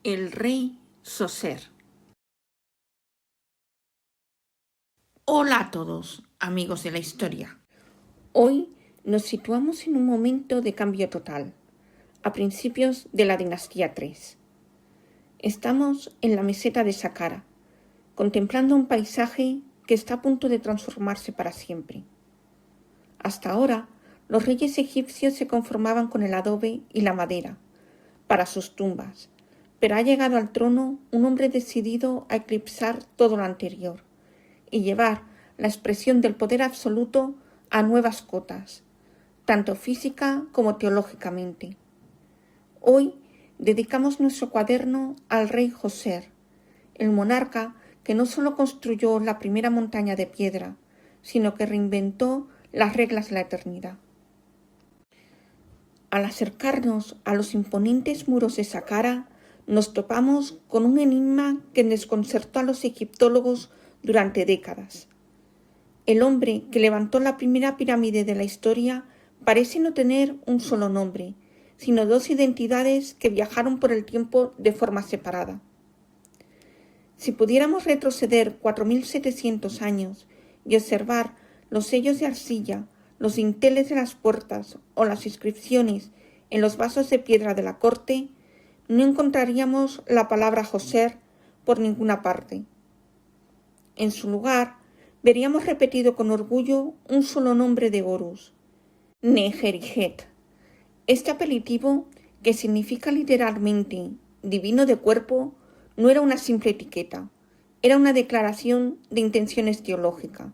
El rey Zoser. Hola a todos, amigos de la historia. Hoy nos situamos en un momento de cambio total, a principios de la dinastía III. Estamos en la meseta de Saqqara, contemplando un paisaje que está a punto de transformarse para siempre. Hasta ahora, los reyes egipcios se conformaban con el adobe y la madera para sus tumbas, pero ha llegado al trono un hombre decidido a eclipsar todo lo anterior y llevar la expresión del poder absoluto a nuevas cotas, tanto física como teológicamente. Hoy dedicamos nuestro cuaderno al rey Zoser, el monarca que no solo construyó la primera montaña de piedra, sino que reinventó las reglas de la eternidad. Al acercarnos a los imponentes muros de Saqqara, nos topamos con un enigma que desconcertó a los egiptólogos durante décadas. El hombre que levantó la primera pirámide de la historia parece no tener un solo nombre, sino dos identidades que viajaron por el tiempo de forma separada. Si pudiéramos retroceder 4.700 años y observar los sellos de arcilla, los dinteles de las puertas o las inscripciones en los vasos de piedra de la corte, no encontraríamos la palabra Zoser por ninguna parte. En su lugar, veríamos repetido con orgullo un solo nombre de Horus, Neherihet. Este apelativo, que significa literalmente divino de cuerpo, no era una simple etiqueta, era una declaración de intenciones teológica.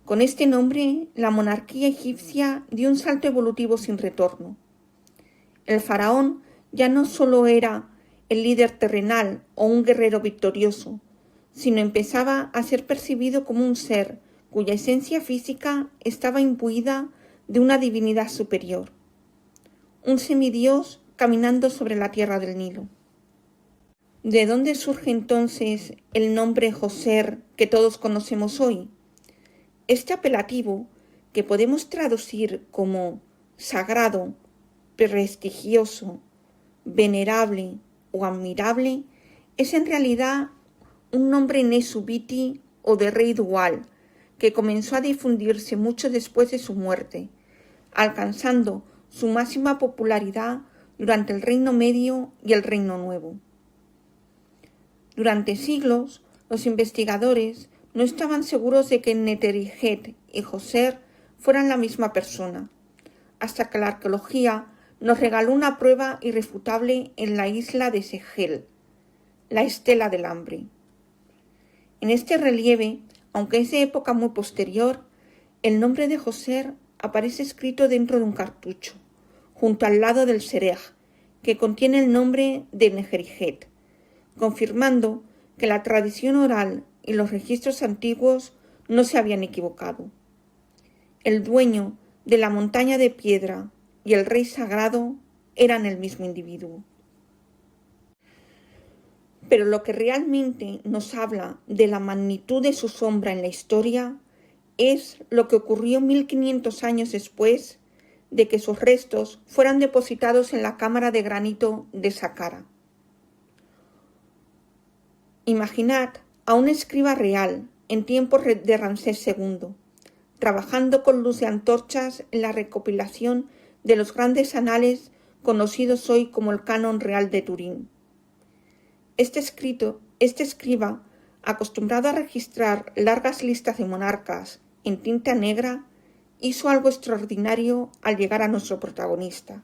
Con este nombre, la monarquía egipcia dio un salto evolutivo sin retorno. El faraón ya no solo era el líder terrenal o un guerrero victorioso, sino empezaba a ser percibido como un ser cuya esencia física estaba imbuida de una divinidad superior, un semidios caminando sobre la tierra del Nilo. ¿De dónde surge entonces el nombre Zoser que todos conocemos hoy? Este apelativo, que podemos traducir como sagrado, prestigioso, venerable o admirable, es en realidad un nombre nesubiti o de rey dual que comenzó a difundirse mucho después de su muerte, alcanzando su máxima popularidad durante el Reino Medio y el Reino Nuevo. Durante siglos, los investigadores no estaban seguros de que Neherihet y Zoser fueran la misma persona, hasta que la arqueología nos regaló una prueba irrefutable en la isla de Segel, la Estela del Hambre. En este relieve, aunque es de época muy posterior, el nombre de Zoser aparece escrito dentro de un cartucho, junto al lado del Serej, que contiene el nombre de Neherihet, confirmando que la tradición oral y los registros antiguos no se habían equivocado. El dueño de la montaña de piedra y el rey sagrado eran el mismo individuo. Pero lo que realmente nos habla de la magnitud de su sombra en la historia es lo que ocurrió 1500 años después de que sus restos fueran depositados en la cámara de granito de Saqqara. Imaginad a un escriba real en tiempos de Ramsés II, trabajando con luz de antorchas en la recopilación de los grandes anales conocidos hoy como el Canon Real de Turín. Este escriba, acostumbrado a registrar largas listas de monarcas en tinta negra, hizo algo extraordinario al llegar a nuestro protagonista.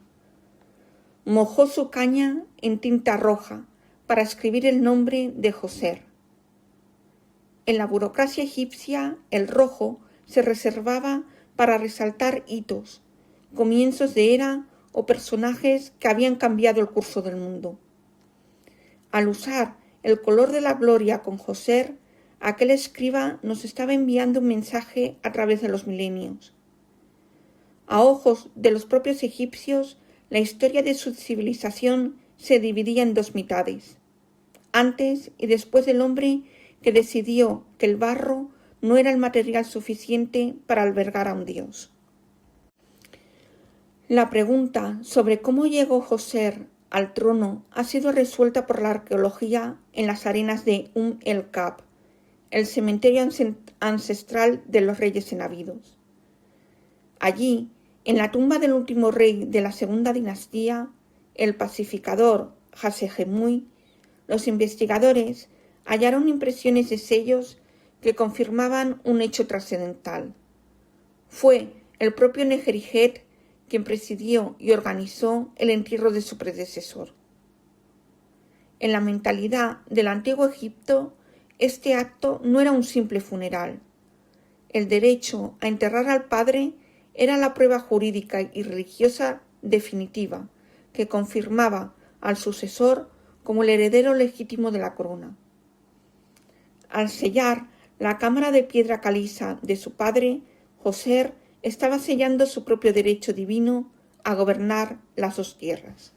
Mojó su caña en tinta roja para escribir el nombre de Zoser. En la burocracia egipcia, el rojo se reservaba para resaltar hitos, comienzos de era o personajes que habían cambiado el curso del mundo. Al usar el color de la gloria con Zoser, aquel escriba nos estaba enviando un mensaje a través de los milenios. A ojos de los propios egipcios, la historia de su civilización se dividía en dos mitades, antes y después del hombre que decidió que el barro no era el material suficiente para albergar a un dios. La pregunta sobre cómo llegó Zoser al trono ha sido resuelta por la arqueología en las arenas de el-Kab, el cementerio ancestral de los reyes enavidos. Allí, en la tumba del último rey de la segunda dinastía, el pacificador Jasegemui, los investigadores hallaron impresiones de sellos que confirmaban un hecho trascendental. Fue el propio Negerijet quien presidió y organizó el entierro de su predecesor. En la mentalidad del antiguo Egipto, este acto no era un simple funeral. El derecho a enterrar al padre era la prueba jurídica y religiosa definitiva que confirmaba al sucesor como el heredero legítimo de la corona. Al sellar la cámara de piedra caliza de su padre, Joser estaba sellando su propio derecho divino a gobernar las dos tierras.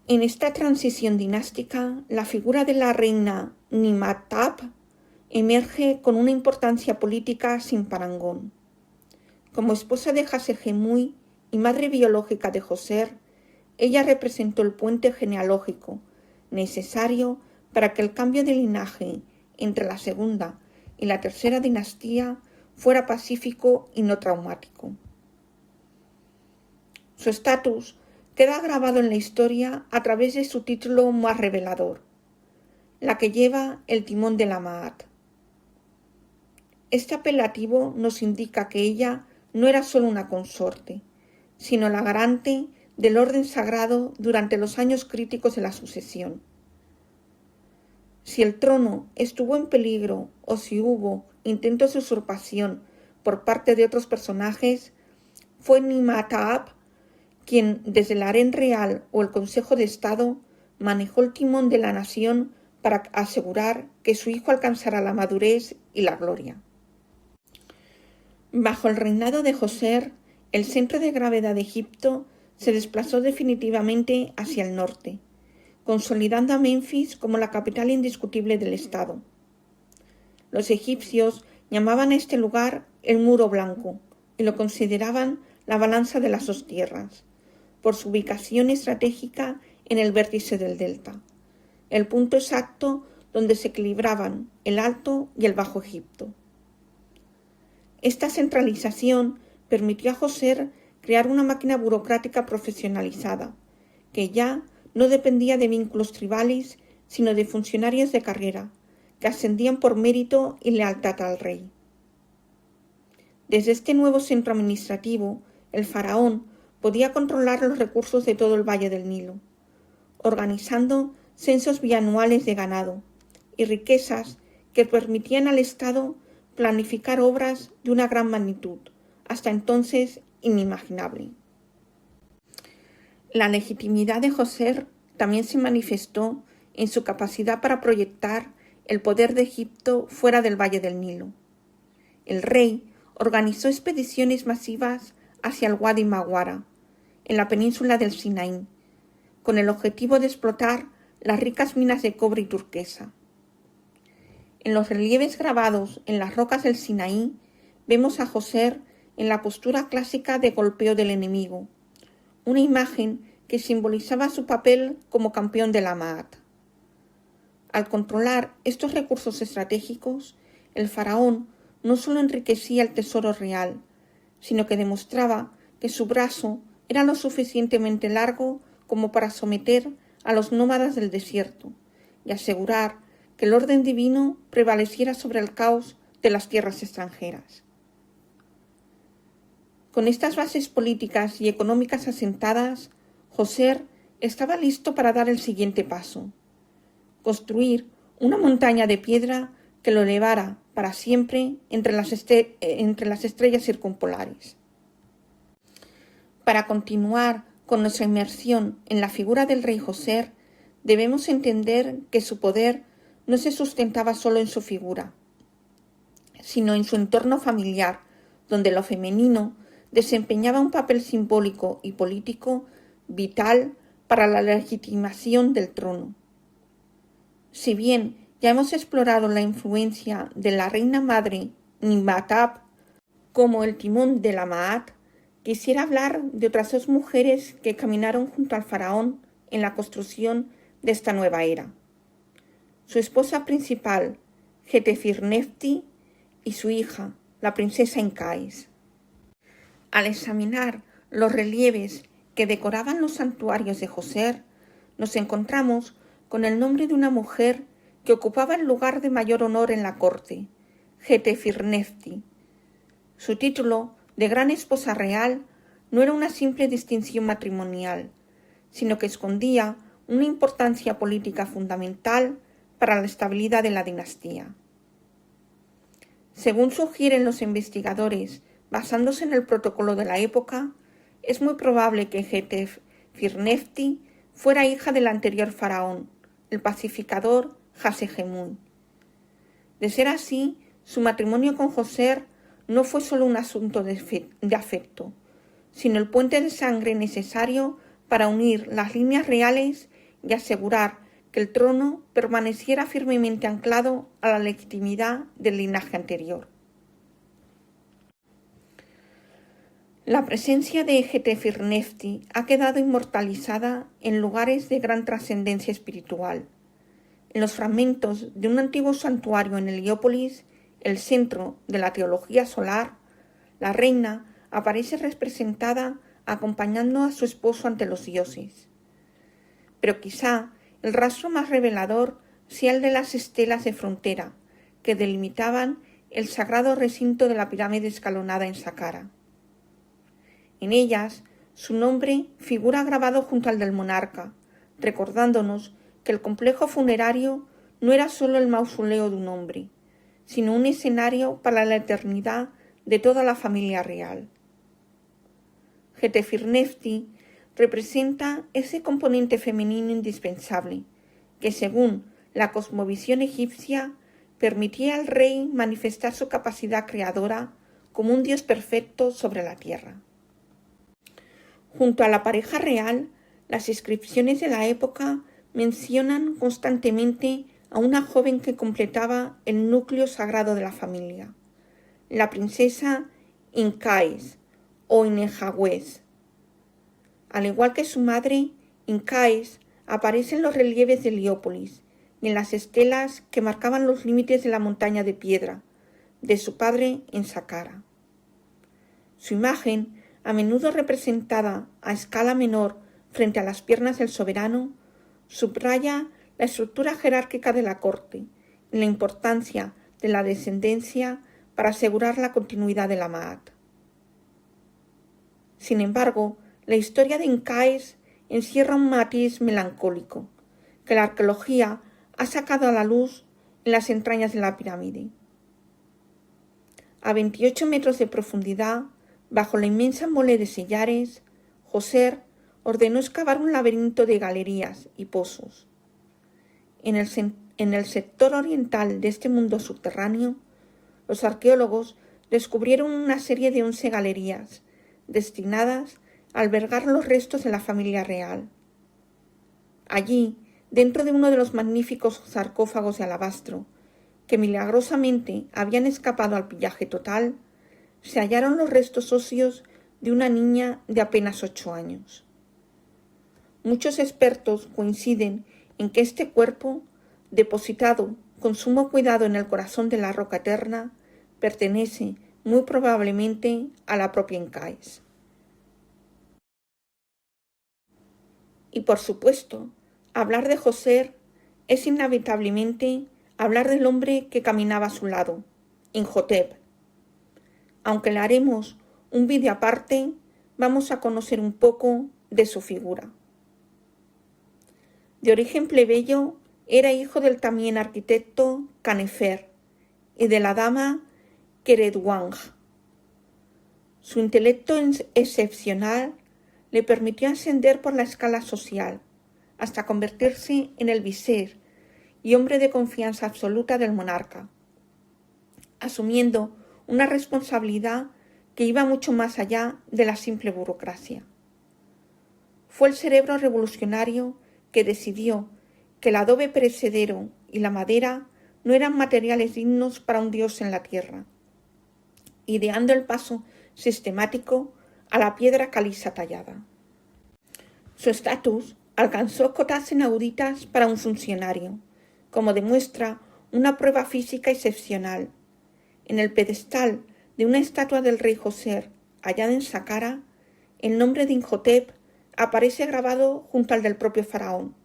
En esta transición dinástica, la figura de la reina Nimatap emerge con una importancia política sin parangón. Como esposa de Jasegemui y madre biológica de Joser, ella representó el puente genealógico necesario para que el cambio de linaje entre la segunda y la tercera dinastía fuera pacífico y no traumático. Su estatus queda grabado en la historia a través de su título más revelador, la que lleva el timón de la Maat. Este apelativo nos indica que ella no era solo una consorte, sino la garante del orden sagrado durante los años críticos de la sucesión. Si el trono estuvo en peligro o si hubo intentos de usurpación por parte de otros personajes, fue Nimatap quien desde el harén real o el Consejo de Estado manejó el timón de la nación para asegurar que su hijo alcanzara la madurez y la gloria. Bajo el reinado de Joser, el centro de gravedad de Egipto se desplazó definitivamente hacia el norte, consolidando a Menfis como la capital indiscutible del estado. Los egipcios llamaban a este lugar el Muro Blanco y lo consideraban la balanza de las dos tierras, por su ubicación estratégica en el vértice del delta, el punto exacto donde se equilibraban el Alto y el Bajo Egipto. Esta centralización permitió a Joser crear una máquina burocrática profesionalizada, que ya no dependía de vínculos tribales, sino de funcionarios de carrera, que ascendían por mérito y lealtad al rey. Desde este nuevo centro administrativo, el faraón podía controlar los recursos de todo el valle del Nilo, organizando censos bianuales de ganado y riquezas que permitían al Estado planificar obras de una gran magnitud, hasta entonces inimaginable. La legitimidad de Joser también se manifestó en su capacidad para proyectar el poder de Egipto fuera del valle del Nilo. El rey organizó expediciones masivas hacia el Wadi Mawara, en la península del Sinaí, con el objetivo de explotar las ricas minas de cobre y turquesa. En los relieves grabados en las rocas del Sinaí vemos a Joser en la postura clásica de golpeo del enemigo, una imagen que simbolizaba su papel como campeón de la Maat. Al controlar estos recursos estratégicos, el faraón no solo enriquecía el tesoro real, sino que demostraba que su brazo era lo suficientemente largo como para someter a los nómadas del desierto y asegurar que el orden divino prevaleciera sobre el caos de las tierras extranjeras. Con estas bases políticas y económicas asentadas, Joser estaba listo para dar el siguiente paso: construir una montaña de piedra que lo elevara para siempre entre las estrellas circumpolares. Para continuar con nuestra inmersión en la figura del rey Joser, debemos entender que su poder no se sustentaba solo en su figura, sino en su entorno familiar, donde lo femenino desempeñaba un papel simbólico y político vital para la legitimación del trono. Si bien ya hemos explorado la influencia de la reina madre Nimatap como el timón de la Maat, quisiera hablar de otras dos mujeres que caminaron junto al faraón en la construcción de esta nueva era. Su esposa principal, Jetefirnefti, y su hija, la princesa Incais. Al examinar los relieves que decoraban los santuarios de Djoser, nos encontramos con el nombre de una mujer que ocupaba el lugar de mayor honor en la corte, Jetefirnefti. Su título de gran esposa real no era una simple distinción matrimonial, sino que escondía una importancia política fundamental para la estabilidad de la dinastía. Según sugieren los investigadores, basándose en el protocolo de la época, es muy probable que Jetefirnefti fuera hija del anterior faraón, el pacificador Hasehemui. De ser así, su matrimonio con Djoser no fue solo un asunto de afecto, sino el puente de sangre necesario para unir las líneas reales y asegurar que el trono permaneciera firmemente anclado a la legitimidad del linaje anterior. La presencia de Jetefirnefti ha quedado inmortalizada en lugares de gran trascendencia espiritual. En los fragmentos de un antiguo santuario en Heliópolis, el centro de la teología solar, la reina aparece representada acompañando a su esposo ante los dioses. Pero quizá el rastro más revelador sea el de las estelas de frontera que delimitaban el sagrado recinto de la pirámide escalonada en Saqqara. En ellas, su nombre figura grabado junto al del monarca, recordándonos que el complejo funerario no era solo el mausoleo de un hombre, sino un escenario para la eternidad de toda la familia real. Jetefirnefti representa ese componente femenino indispensable que, según la cosmovisión egipcia, permitía al rey manifestar su capacidad creadora como un dios perfecto sobre la tierra. Junto a la pareja real, las inscripciones de la época mencionan constantemente a una joven que completaba el núcleo sagrado de la familia, la princesa Incais o Inehawes. Al igual que su madre, Incais aparece en los relieves de Heliópolis y en las estelas que marcaban los límites de la montaña de piedra de su padre en Saqqara. Su imagen, a menudo representada a escala menor frente a las piernas del soberano, subraya la estructura jerárquica de la corte y la importancia de la descendencia para asegurar la continuidad de la Maat. Sin embargo, la historia de Incais encierra un matiz melancólico que la arqueología ha sacado a la luz en las entrañas de la pirámide. A 28 metros de profundidad, bajo la inmensa mole de sillares, Djoser ordenó excavar un laberinto de galerías y pozos. En el sector oriental de este mundo subterráneo, los arqueólogos descubrieron una serie de 11 galerías destinadas a albergar los restos de la familia real. Allí, dentro de uno de los magníficos sarcófagos de alabastro, que milagrosamente habían escapado al pillaje total, se hallaron los restos óseos de una niña de apenas 8 años. Muchos expertos coinciden en que este cuerpo, depositado con sumo cuidado en el corazón de la roca eterna, pertenece muy probablemente a la propia Incais. Y por supuesto, hablar de Djoser es inevitablemente hablar del hombre que caminaba a su lado, Imhotep. Aunque le haremos un vídeo aparte, vamos a conocer un poco de su figura. De origen plebeyo, era hijo del también arquitecto Khanefer y de la dama Keredouan. Su intelecto excepcional le permitió ascender por la escala social hasta convertirse en el visir y hombre de confianza absoluta del monarca, asumiendo una responsabilidad que iba mucho más allá de la simple burocracia. Fue el cerebro revolucionario que decidió que el adobe perecedero y la madera no eran materiales dignos para un dios en la tierra, ideando el paso sistemático a la piedra caliza tallada. Su estatus alcanzó cotas inauditas para un funcionario, como demuestra una prueba física excepcional. En el pedestal de una estatua del rey José hallada en Saqqara, el nombre de Imhotep aparece grabado junto al del propio faraón.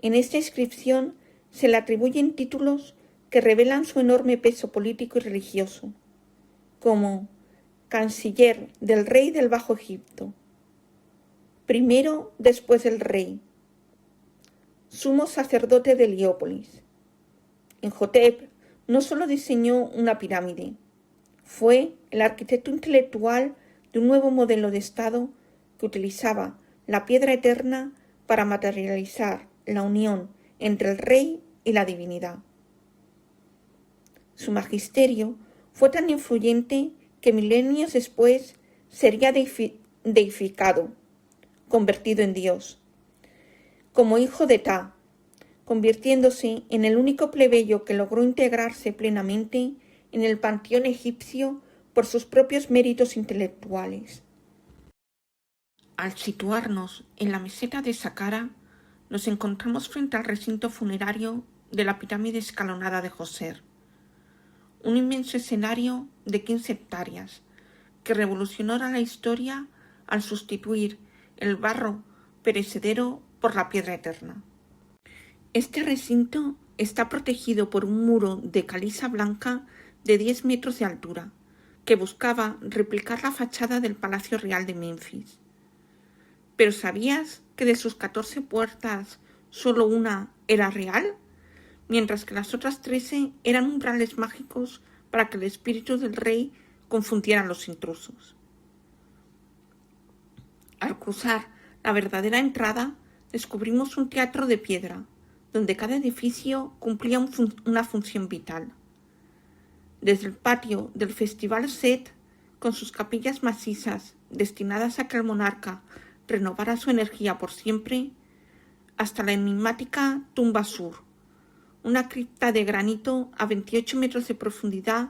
En esta inscripción se le atribuyen títulos que revelan su enorme peso político y religioso, como canciller del rey del Bajo Egipto, primero después del rey, sumo sacerdote de Heliópolis. Imhotep no solo diseñó una pirámide, fue el arquitecto intelectual de un nuevo modelo de Estado que utilizaba la piedra eterna para materializar la unión entre el rey y la divinidad. Su magisterio fue tan influyente que milenios después sería deificado, convertido en Dios, como hijo de Ptah, convirtiéndose en el único plebeyo que logró integrarse plenamente en el panteón egipcio por sus propios méritos intelectuales. Al situarnos en la meseta de Saqqara, nos encontramos frente al recinto funerario de la pirámide escalonada de Djoser, un inmenso escenario de 15 hectáreas que revolucionó la historia al sustituir el barro perecedero por la piedra eterna. Este recinto está protegido por un muro de caliza blanca de 10 metros de altura, que buscaba replicar la fachada del Palacio Real de Menfis. ¿Pero sabías que de sus 14 puertas solo una era real, mientras que las otras 13 eran umbrales mágicos para que el espíritu del rey confundiera a los intrusos? Al cruzar la verdadera entrada, descubrimos un teatro de piedra, donde cada edificio cumplía una función vital. Desde el patio del Festival Set, con sus capillas macizas destinadas a que el monarca renovara su energía por siempre, hasta la enigmática Tumba Sur, una cripta de granito a 28 metros de profundidad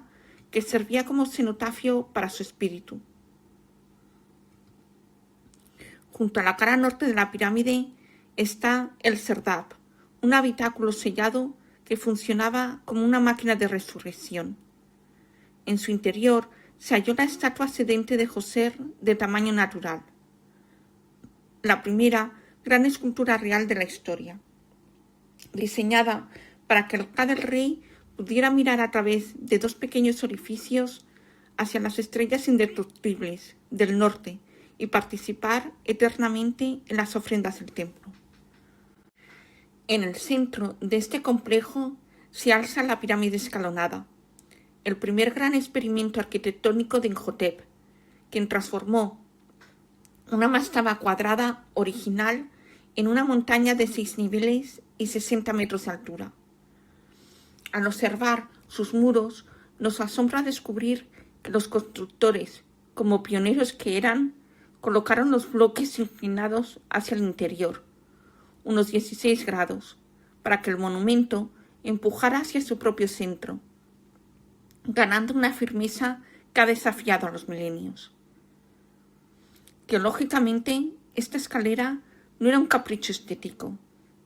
que servía como cenotafio para su espíritu. Junto a la cara norte de la pirámide está el Serdab, un habitáculo sellado que funcionaba como una máquina de resurrección. En su interior se halló la estatua sedente de Djoser de tamaño natural, la primera gran escultura real de la historia, diseñada para que el Ka del rey pudiera mirar a través de 2 pequeños orificios hacia las estrellas indestructibles del norte y participar eternamente en las ofrendas del templo. En el centro de este complejo se alza la pirámide escalonada, el primer gran experimento arquitectónico de Imhotep, quien transformó una mastaba cuadrada original en una montaña de 6 niveles y 60 metros de altura. Al observar sus muros, nos asombra descubrir que los constructores, como pioneros que eran, colocaron los bloques inclinados hacia el interior, unos 16 grados, para que el monumento empujara hacia su propio centro, ganando una firmeza que ha desafiado a los milenios. Teológicamente, esta escalera no era un capricho estético,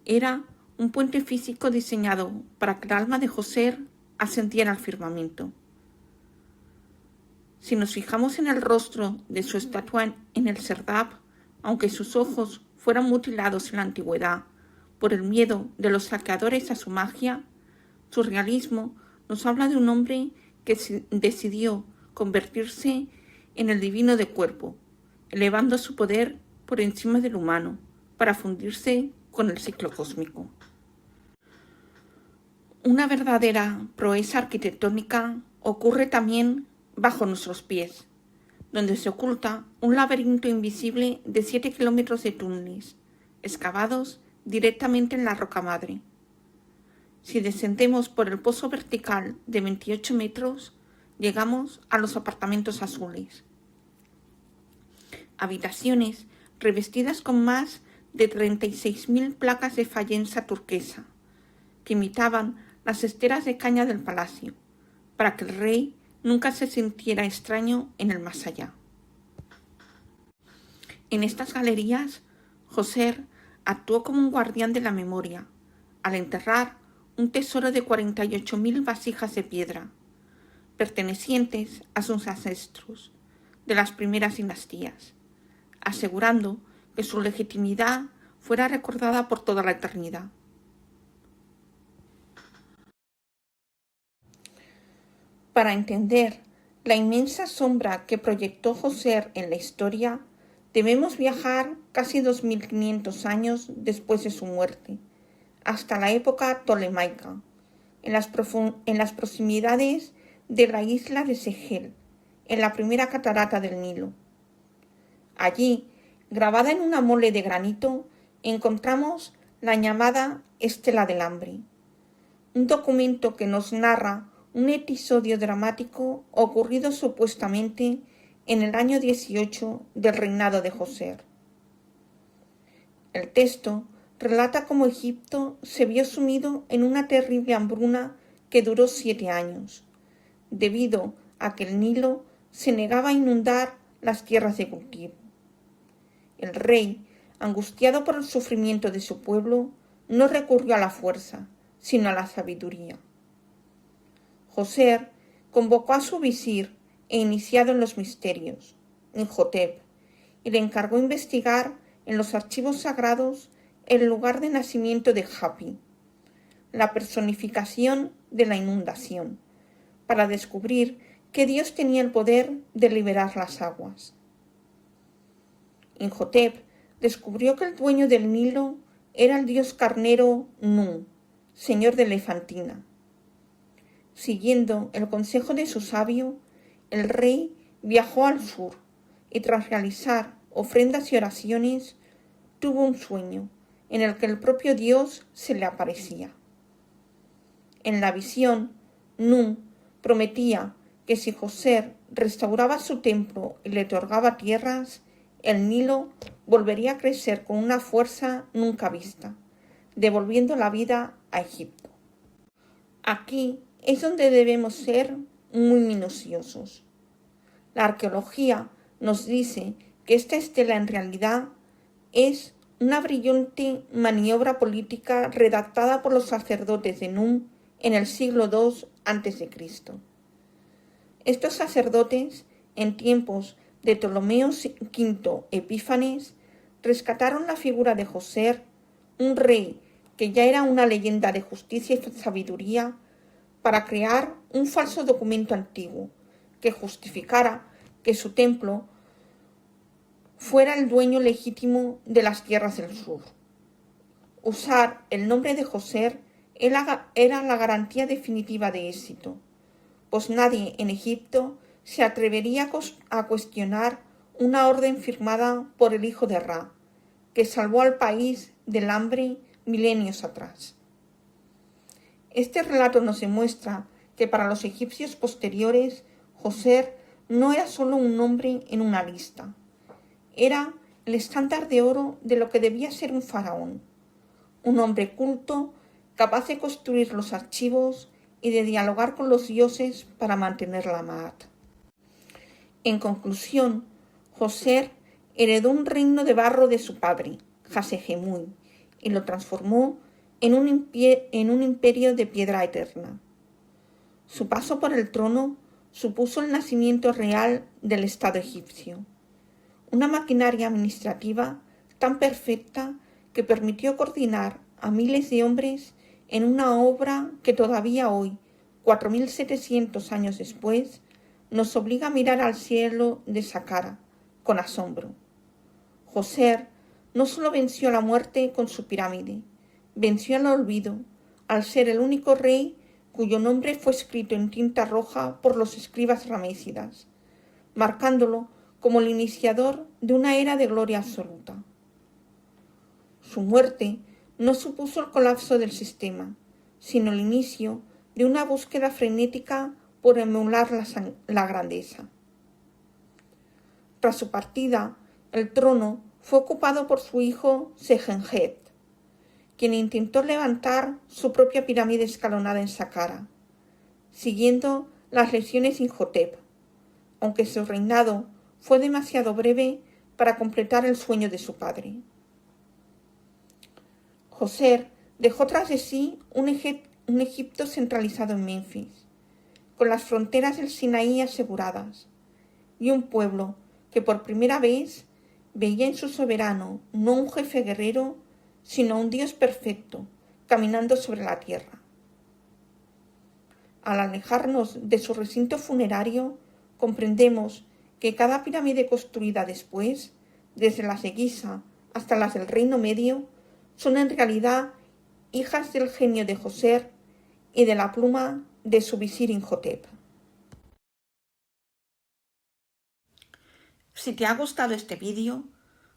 era un puente físico diseñado para que el alma de Djoser ascendiera al firmamento. Si nos fijamos en el rostro de su estatua en el Serdab, aunque sus ojos fueran mutilados en la antigüedad por el miedo de los saqueadores a su magia, su realismo nos habla de un hombre que decidió convertirse en el divino de cuerpo, elevando su poder por encima del humano para fundirse con el ciclo cósmico. Una verdadera proeza arquitectónica ocurre también bajo nuestros pies, donde se oculta un laberinto invisible de 7 kilómetros de túneles, excavados directamente en la roca madre. Si descendemos por el pozo vertical de 28 metros, llegamos a los apartamentos azules. Habitaciones revestidas con más de 36.000 placas de fayenza turquesa, que imitaban las esteras de caña del palacio, para que el rey nunca se sintiera extraño en el más allá. En estas galerías, Djoser actuó como un guardián de la memoria, al enterrar un tesoro de 48.000 vasijas de piedra, pertenecientes a sus ancestros de las primeras dinastías, asegurando que su legitimidad fuera recordada por toda la eternidad. Para entender la inmensa sombra que proyectó Djoser en la historia, debemos viajar casi 2500 años después de su muerte, hasta la época tolemaica, en las proximidades de la isla de Segel, en la primera catarata del Nilo. Allí, grabada en una mole de granito, encontramos la llamada Estela del Hambre, un documento que nos narra un episodio dramático ocurrido supuestamente en el año 18 del reinado de Djoser. El texto relata cómo Egipto se vio sumido en una terrible hambruna que duró 7 años, debido a que el Nilo se negaba a inundar las tierras de cultivo. El rey, angustiado por el sufrimiento de su pueblo, no recurrió a la fuerza, sino a la sabiduría. Djoser convocó a su visir e iniciado en los misterios, Imhotep, y le encargó investigar en los archivos sagrados el lugar de nacimiento de Hapi, la personificación de la inundación, para descubrir que Dios tenía el poder de liberar las aguas. Imhotep descubrió que el dueño del Nilo era el dios carnero Nu, señor de Elefantina. Siguiendo el consejo de su sabio, el rey viajó al sur y tras realizar ofrendas y oraciones, tuvo un sueño en el que el propio Dios se le aparecía. En la visión, Nu prometía que si Djoser restauraba su templo y le otorgaba tierras, el Nilo volvería a crecer con una fuerza nunca vista, devolviendo la vida a Egipto. Aquí es donde debemos ser muy minuciosos. La arqueología nos dice que esta estela en realidad es una brillante maniobra política redactada por los sacerdotes de Nun en el siglo II a.C. Estos sacerdotes, en tiempos de Ptolomeo V Epífanes, rescataron la figura de Djoser, un rey que ya era una leyenda de justicia y sabiduría, para crear un falso documento antiguo que justificara que su templo fuera el dueño legítimo de las tierras del sur. Usar el nombre de Djoser era la garantía definitiva de éxito, pues nadie en Egipto se atrevería a cuestionar una orden firmada por el hijo de Ra, que salvó al país del hambre milenios atrás. Este relato nos demuestra que para los egipcios posteriores, Djoser no era solo un nombre en una lista, era el estándar de oro de lo que debía ser un faraón, un hombre culto capaz de construir los archivos y de dialogar con los dioses para mantener la Maat. En conclusión, Djoser heredó un reino de barro de su padre, Hasehemui, y lo transformó en un imperio de piedra eterna. Su paso por el trono supuso el nacimiento real del Estado egipcio, una maquinaria administrativa tan perfecta que permitió coordinar a miles de hombres en una obra que todavía hoy, 4700 años después, nos obliga a mirar al cielo de Saqqara con asombro. Djoser no solo venció a la muerte con su pirámide, venció al olvido al ser el único rey cuyo nombre fue escrito en tinta roja por los escribas ramésidas, marcándolo como el iniciador de una era de gloria absoluta. Su muerte no supuso el colapso del sistema, sino el inicio de una búsqueda frenética por emular la grandeza. Tras su partida, el trono fue ocupado por su hijo Sejenjet, quien intentó levantar su propia pirámide escalonada en Saqqara, siguiendo las lecciones de Imhotep. Aunque su reinado fue demasiado breve, para completar el sueño de su padre. José dejó tras de sí un Egipto centralizado en Menfis, con las fronteras del Sinaí aseguradas, y un pueblo que por primera vez veía en su soberano no un jefe guerrero, sino un Dios perfecto, caminando sobre la tierra. Al alejarnos de su recinto funerario, comprendemos que cada pirámide construida después, desde las de Giza hasta las del Reino Medio, son en realidad hijas del genio de José y de la pluma de su visir Imhotep. Si te ha gustado este vídeo,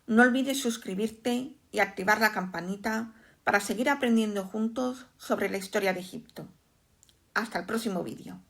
no olvides suscribirte y activar la campanita para seguir aprendiendo juntos sobre la historia de Egipto. Hasta el próximo vídeo.